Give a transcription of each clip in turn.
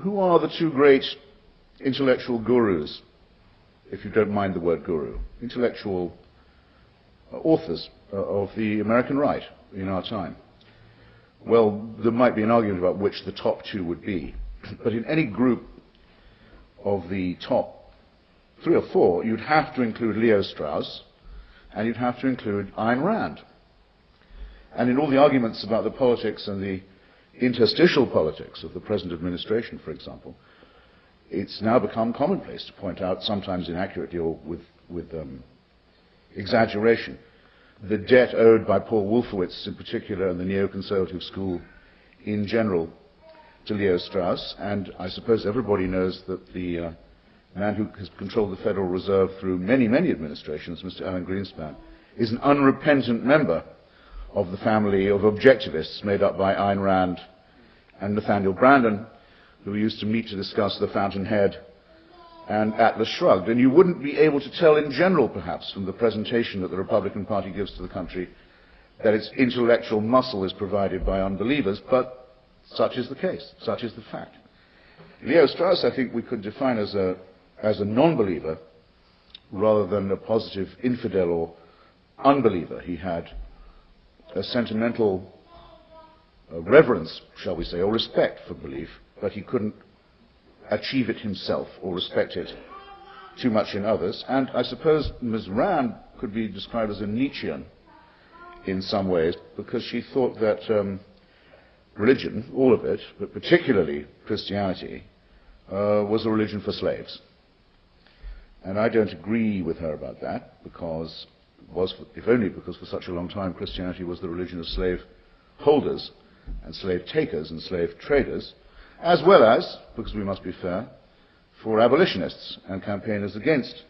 who are the two great intellectual gurus, if you don't mind the word guru, intellectual authors of the American right in our time? Well, there might be an argument about which the top two would be, but in any group of the top 3 or 4, you'd have to include Leo Strauss, and you'd have to include Ayn Rand. And in all the arguments about the politics and the interstitial politics of the present administration, for example, it's now become commonplace to point out, sometimes inaccurately or with exaggeration, the debt owed by Paul Wolfowitz in particular and the neoconservative school in general to Leo Strauss. And I suppose everybody knows that the man who has controlled the Federal Reserve through many, many administrations, Mr. Alan Greenspan, is an unrepentant member of the family of objectivists made up by Ayn Rand and Nathaniel Branden, who used to meet to discuss the Fountainhead and Atlas Shrugged. And you wouldn't be able to tell in general, perhaps, from the presentation that the Republican Party gives to the country, that its intellectual muscle is provided by unbelievers, but such is the case, such is the fact. Leo Strauss, I think we could define as a non-believer rather than a positive infidel or unbeliever. He had a sentimental reverence, shall we say, or respect for belief, but he couldn't achieve it himself or respect it too much in others. And I suppose Ms. Rand could be described as a Nietzschean in some ways, because she thought that religion, all of it, but particularly Christianity, was a religion for slaves. And I don't agree with her about that, because if only because for such a long time Christianity was the religion of slave holders and slave takers and slave traders, as well as, because we must be fair, for abolitionists and campaigners against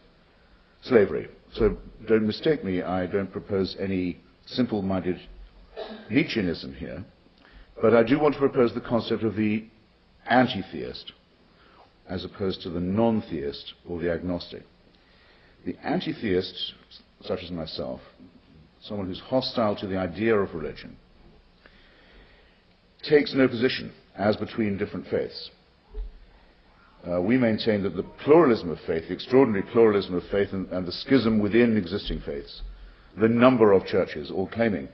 slavery. So don't mistake me, I don't propose any simple-minded Nietzscheanism here, but I do want to propose the concept of the anti-theist as opposed to the non-theist or the agnostic. The anti-theist, such as myself, someone who's hostile to the idea of religion, takes no position as between different faiths. We maintain that the pluralism of faith, the extraordinary pluralism of faith and the schism within existing faiths, the number of churches all claiming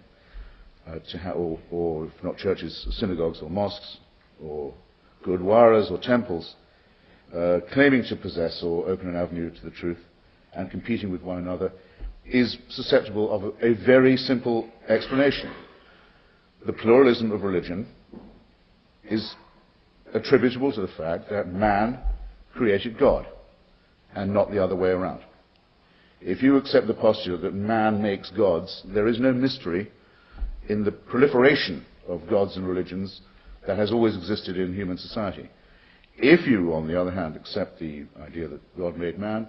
to have, or if not churches, synagogues or mosques or gurdwaras or temples, claiming to possess or open an avenue to the truth and competing with one another, is susceptible of a very simple explanation. The pluralism of religion is attributable to the fact that man created God, and not the other way around. If you accept the postulate that man makes gods, there is no mystery in the proliferation of gods and religions that has always existed in human society. If you, on the other hand, accept the idea that God made man,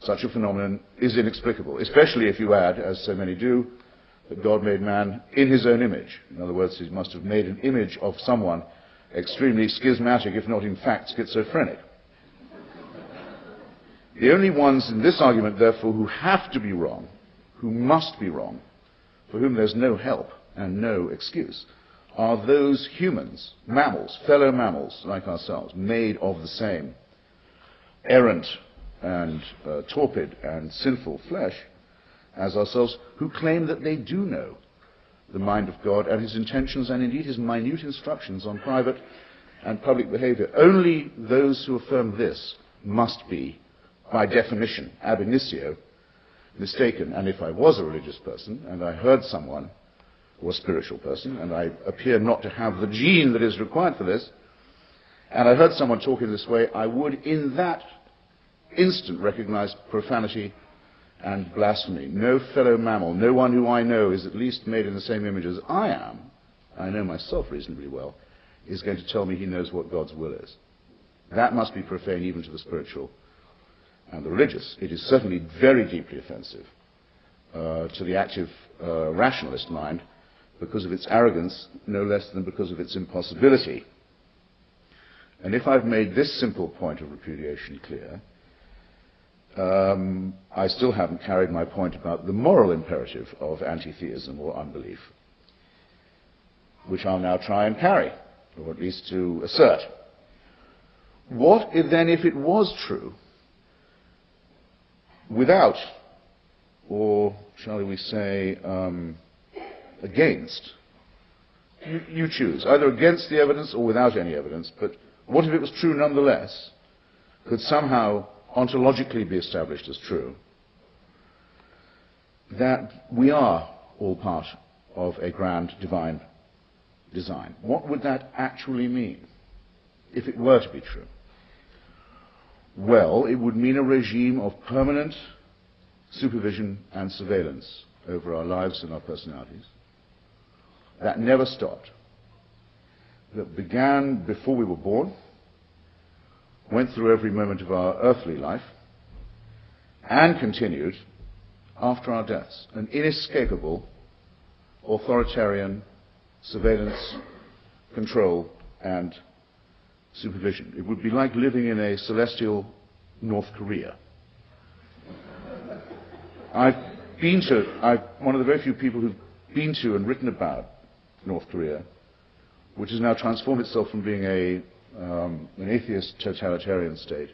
such a phenomenon is inexplicable, especially if you add, as so many do, that God made man in his own image. In other words, he must have made an image of someone extremely schismatic, if not in fact schizophrenic. The only ones in this argument, therefore, who have to be wrong, who must be wrong, for whom there's no help and no excuse, are those humans, mammals, fellow mammals like ourselves, made of the same errant and torpid and sinful flesh as ourselves, who claim that they do know the mind of God and his intentions and indeed his minute instructions on private and public behavior. Only those who affirm this must be, by definition, ab initio, mistaken. And if I was a religious person and I heard someone, or a spiritual person, and I appear not to have the gene that is required for this, and I heard someone talk in this way, I would in that instant recognize profanity and blasphemy. No fellow mammal, no one who I know is at least made in the same image as I am, I know myself reasonably well, is going to tell me he knows what God's will is. That must be profane even to the spiritual and the religious. It is certainly very deeply offensive to the active rationalist mind because of its arrogance, no less than because of its impossibility. And if I've made this simple point of repudiation clear, I still haven't carried my point about the moral imperative of anti-theism or unbelief, which I'll now try and carry, or at least to assert. What then if it was true without, or shall we say, against? You choose, either against the evidence or without any evidence, but what if it was true nonetheless, could somehow ontologically be established as true, that we are all part of a grand divine design? What would that actually mean, if it were to be true? Well, it would mean a regime of permanent supervision and surveillance over our lives and our personalities that never stopped, that began before we were born, went through every moment of our earthly life, and continued after our deaths. An inescapable authoritarian surveillance, control, and supervision. It would be like living in a celestial North Korea. I'm one of the very few people who've been to and written about North Korea, which has now transformed itself from being an atheist totalitarian state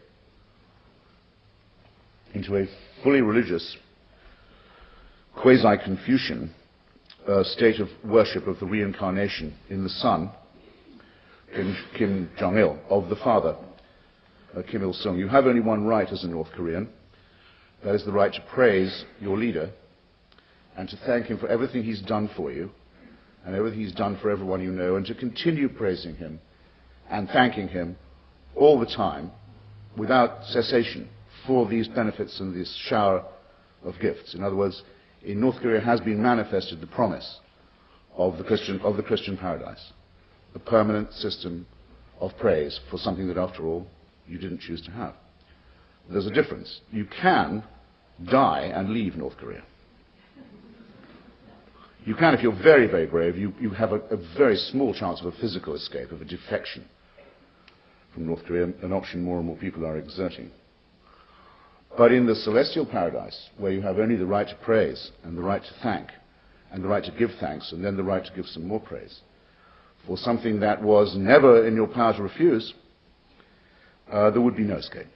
into a fully religious, quasi-Confucian state of worship of the reincarnation in the son, Kim Jong-il, of the father, Kim Il-sung. You have only one right as a North Korean. That is the right to praise your leader and to thank him for everything he's done for you and everything he's done for everyone you know, and to continue praising him and thanking him all the time without cessation for these benefits and this shower of gifts. In other words, in North Korea has been manifested the promise of the Christian paradise, a permanent system of praise for something that, after all, you didn't choose to have. There's a difference. You can die and leave North Korea. You can, if you're very, very brave, you have a very small chance of a physical escape, of a defection from North Korea, an option more and more people are exerting. But in the celestial paradise, where you have only the right to praise and the right to thank and the right to give thanks and then the right to give some more praise for something that was never in your power to refuse, there would be no escape.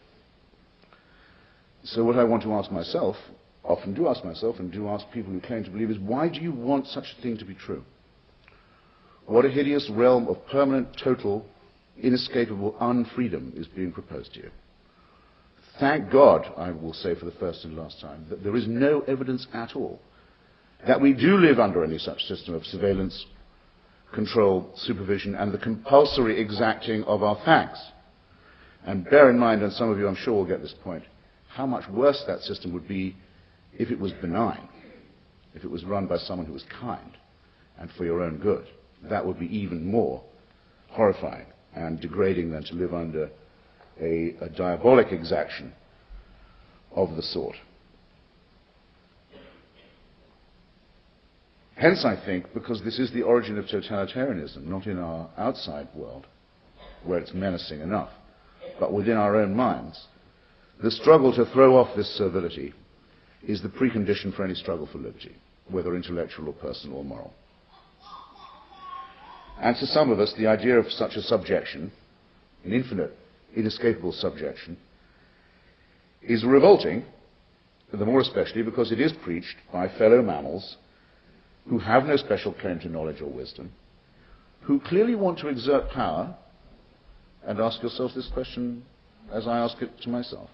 So what I want to ask myself, often do ask myself and do ask people who claim to believe, is why do you want such a thing to be true? What a hideous realm of permanent, total, inescapable unfreedom is being proposed to you. Thank God, I will say for the first and last time, that there is no evidence at all that we do live under any such system of surveillance, control, supervision, and the compulsory exacting of our thanks. And bear in mind, and some of you I'm sure will get this point, how much worse that system would be if it was benign, if it was run by someone who was kind and for your own good. That would be even more horrifying and degrading than to live under a diabolic exaction of the sort. Hence, I think, because this is the origin of totalitarianism, not in our outside world, where it's menacing enough, but within our own minds, the struggle to throw off this servility is the precondition for any struggle for liberty, whether intellectual or personal or moral. And to some of us, the idea of such a subjection, an infinite, inescapable subjection, is revolting, the more especially because it is preached by fellow mammals who have no special claim to knowledge or wisdom, who clearly want to exert power. And ask yourself this question as I ask it to myself.